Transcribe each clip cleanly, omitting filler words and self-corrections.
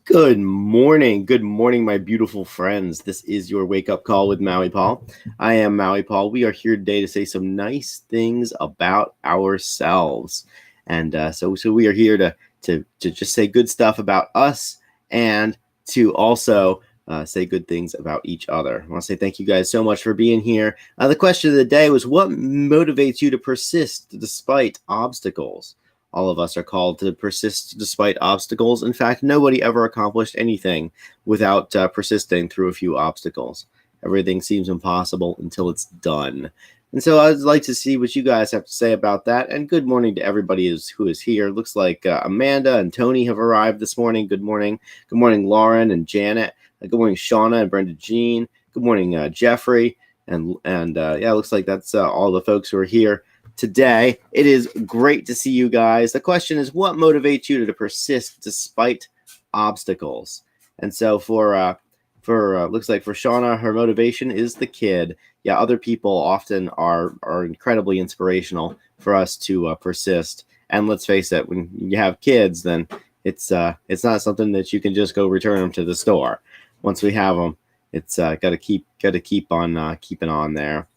Good morning. Good morning, my beautiful friends. This is your wake up call with Maui Paul. I am Maui Paul. We are here today to say some nice things about ourselves. And so we are here to just say good stuff about us and to also say good things about each other. I want to say thank you guys so much for being here. The question of the day was, what motivates you to persist despite obstacles? All of us are called to persist despite obstacles. In fact, nobody ever accomplished anything without persisting through a few obstacles. Everything seems impossible until it's done. And so I'd like to see what you guys have to say about that. And good morning to everybody who is here. Looks like Amanda and Tony have arrived this morning. Good morning. Good morning, Lauren and Janet. Good morning, Shauna and Brenda Jean. Good morning, Jeffrey. And yeah, looks like that's all the folks who are here today. It is great to see you guys. The question is, what motivates you to persist despite obstacles? And so for looks like for Shauna, her motivation is the kid. Yeah, other people often are incredibly inspirational for us to persist. And let's face it, when you have kids, then it's not something that you can just go return them to the store. Once we have them, it's got to keep on keeping on there.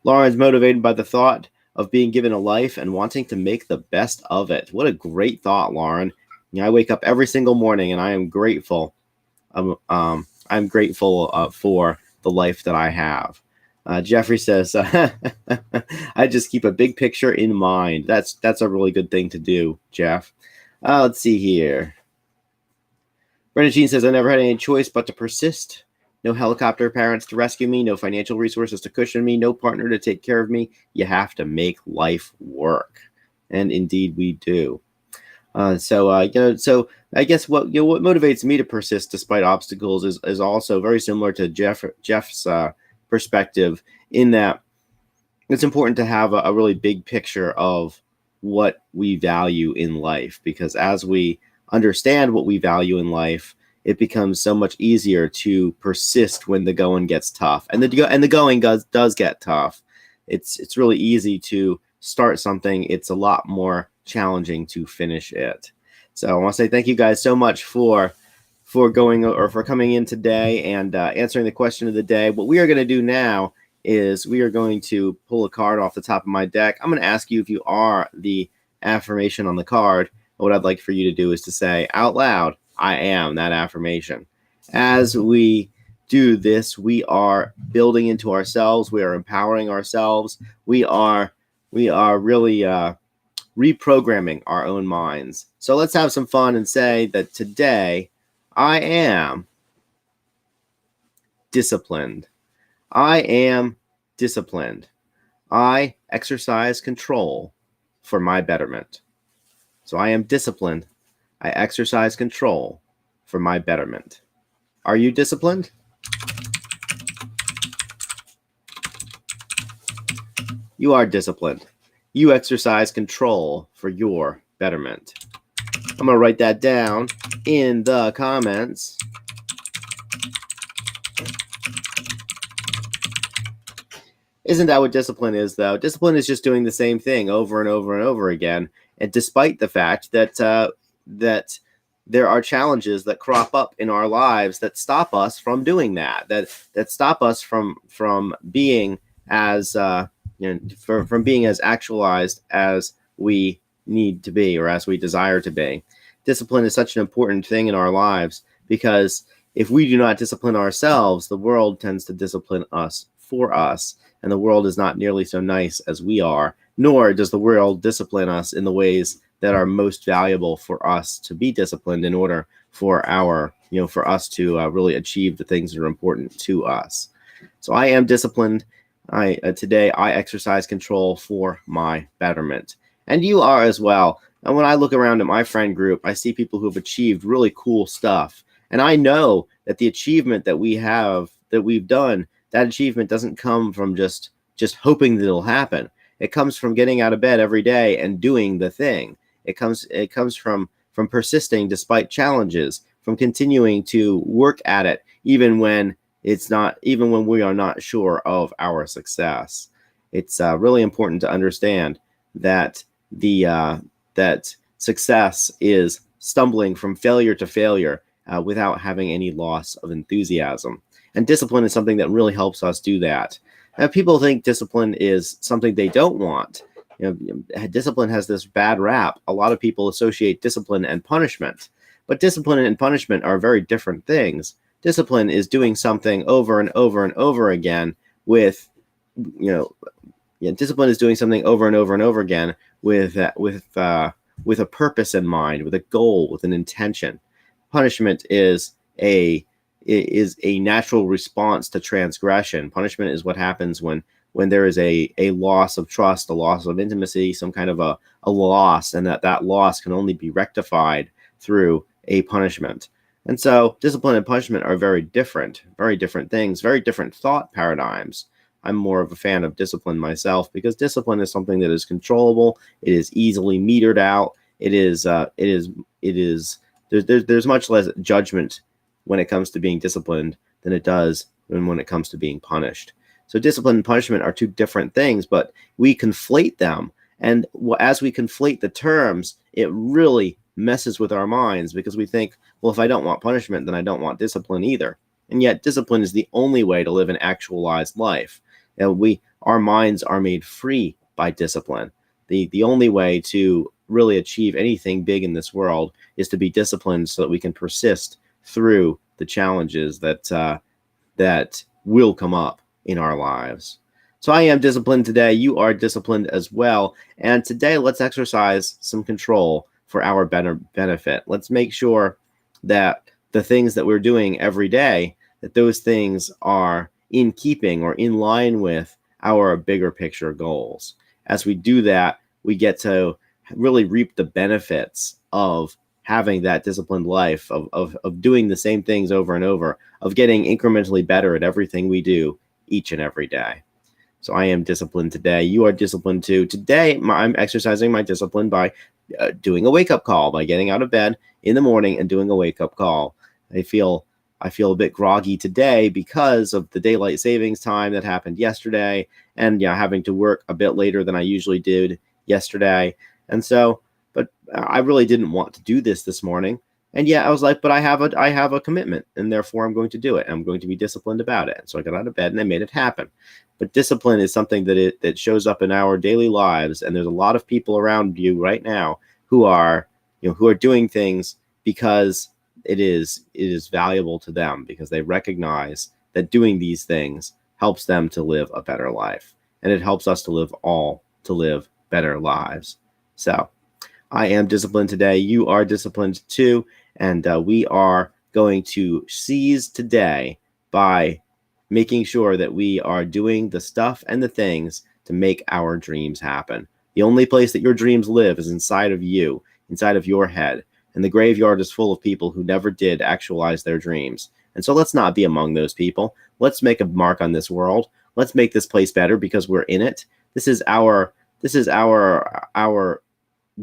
Lauren's motivated by the thought of being given a life and wanting to make the best of it. What a great thought, Lauren. You know, I wake up every single morning and I am grateful. I'm grateful for the life that I have. Jeffrey says, I just keep a big picture in mind. That's a really good thing to do, Jeff. Let's see here. Brenda Jean says, I never had any choice but to persist. No helicopter parents to rescue me, no financial resources to cushion me, no partner to take care of me. You have to make life work. And indeed we do. So I guess what motivates me to persist despite obstacles is also very similar to Jeff's perspective, in that it's important to have a really big picture of what we value in life, because as we understand what we value in life, it becomes so much easier to persist when the going gets tough. And the going does get tough. It's really easy to start something. It's a lot more challenging to finish it. So I want to say thank you guys so much for coming in today and answering the question of the day. What we are going to do now is we are going to pull a card off the top of my deck. I'm going to ask you if you are the affirmation on the card. What I'd like for you to do is to say out loud, I am that affirmation. As we do this, we are building into ourselves. We are empowering ourselves. We are really reprogramming our own minds. So let's have some fun and say that today I am disciplined. I am disciplined. I exercise control for my betterment. So I am disciplined. I exercise control for my betterment. Are you disciplined? You are disciplined. You exercise control for your betterment. I'm going to write that down in the comments. Isn't that what discipline is, though? Discipline is just doing the same thing over and over and over again. And despite the fact that that there are challenges that crop up in our lives that stop us from doing that stop us from being as from being as actualized as we need to be, or as we desire to be. Discipline is such an important thing in our lives, because if we do not discipline ourselves, the world tends to discipline us for us, and the world is not nearly so nice as we are, nor does the world discipline us in the ways that are most valuable for us to be disciplined in order for for us to really achieve the things that are important to us. So I am disciplined. Today I exercise control for my betterment, and you are as well. And when I look around at my friend group, I see people who have achieved really cool stuff, and I know that the achievement that we've done, that achievement doesn't come from just hoping that it'll happen. It comes from getting out of bed every day and doing the thing. It comes from persisting despite challenges, from continuing to work at it even when we are not sure of our success. It's really important to understand that that success is stumbling from failure to failure without having any loss of enthusiasm. And discipline is something that really helps us do that. People think discipline is something they don't want. Discipline has this bad rap. A lot of people associate discipline and punishment, but discipline and punishment are very different things. Discipline is doing something over and over and over again with, discipline is doing something over and over and over again with a purpose in mind, with a goal, with an intention. Punishment is a natural response to transgression. Punishment is what happens when there is a loss of trust, a loss of intimacy, some kind of a loss, and that loss can only be rectified through a punishment. And so discipline and punishment are very different things, very different thought paradigms. I'm more of a fan of discipline myself because discipline is something that is controllable. It is easily metered out. There's much less judgment when it comes to being disciplined than it does when it comes to being punished. So discipline and punishment are two different things, but we conflate them. And as we conflate the terms, it really messes with our minds because we think, well, if I don't want punishment, then I don't want discipline either. And yet discipline is the only way to live an actualized life. Our minds are made free by discipline. The only way to really achieve anything big in this world is to be disciplined so that we can persist through the challenges that will come up in our lives. So I am disciplined today. You are disciplined as well. And today, let's exercise some control for our benefit. Let's make sure that the things that we're doing every day, that those things are in keeping or in line with our bigger picture goals. As we do that, we get to really reap the benefits of having that disciplined life, of doing the same things over and over, of getting incrementally better at everything we do each and every day. So I am disciplined today. You are disciplined too. Today, I'm exercising my discipline by doing a wake-up call, by getting out of bed in the morning and doing a wake-up call. I feel a bit groggy today because of the daylight savings time that happened yesterday, and having to work a bit later than I usually did yesterday. And so, but I really didn't want to do this morning. And I was like, but I have a commitment, and therefore I'm going to do it. I'm going to be disciplined about it. And so I got out of bed and I made it happen. But discipline is something that shows up in our daily lives, and there's a lot of people around you right now who are doing things because it is valuable to them, because they recognize that doing these things helps them to live a better life, and it helps us to live better lives. So I am disciplined today. You are disciplined too. And we are going to seize today by making sure that we are doing the stuff and the things to make our dreams happen. The only place that your dreams live is inside of you, inside of your head. And the graveyard is full of people who never did actualize their dreams. And so let's not be among those people. Let's make a mark on this world. Let's make this place better because we're in it. This is our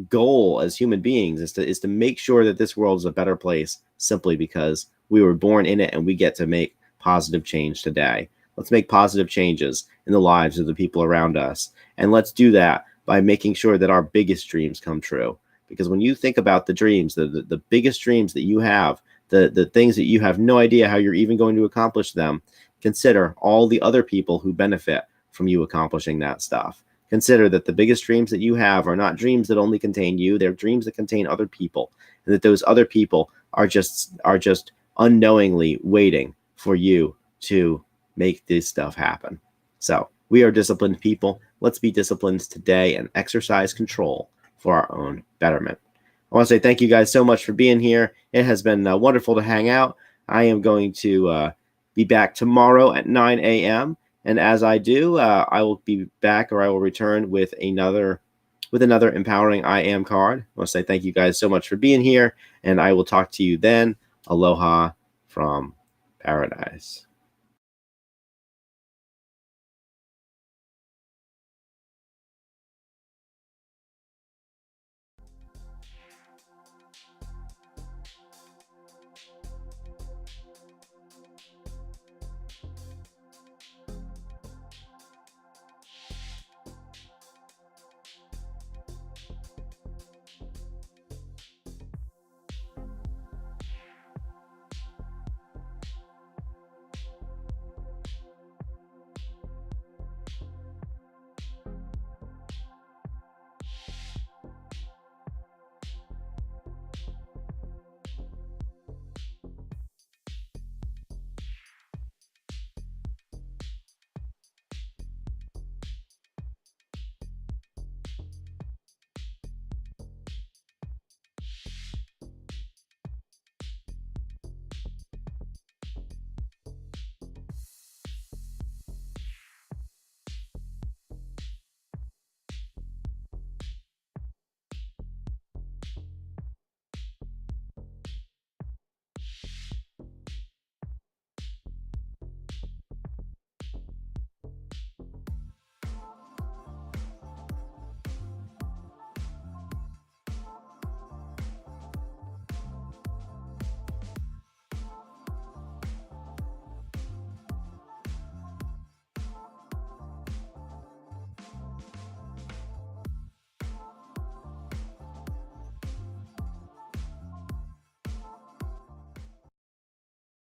goal as human beings, is to make sure that this world is a better place simply because we were born in it and we get to make positive change today. Let's make positive changes in the lives of the people around us. And let's do that by making sure that our biggest dreams come true. Because when you think about the dreams, the biggest dreams that you have, the things that you have no idea how you're even going to accomplish them, consider all the other people who benefit from you accomplishing that stuff. Consider that the biggest dreams that you have are not dreams that only contain you. They're dreams that contain other people, and that those other people are just unknowingly waiting for you to make this stuff happen. So we are disciplined people. Let's be disciplined today and exercise control for our own betterment. I want to say thank you guys so much for being here. It has been wonderful to hang out. I am going to be back tomorrow at 9 a.m. And as I do, I will be back, or I will return with another empowering I Am card. I want to say thank you guys so much for being here, and I will talk to you then. Aloha from paradise.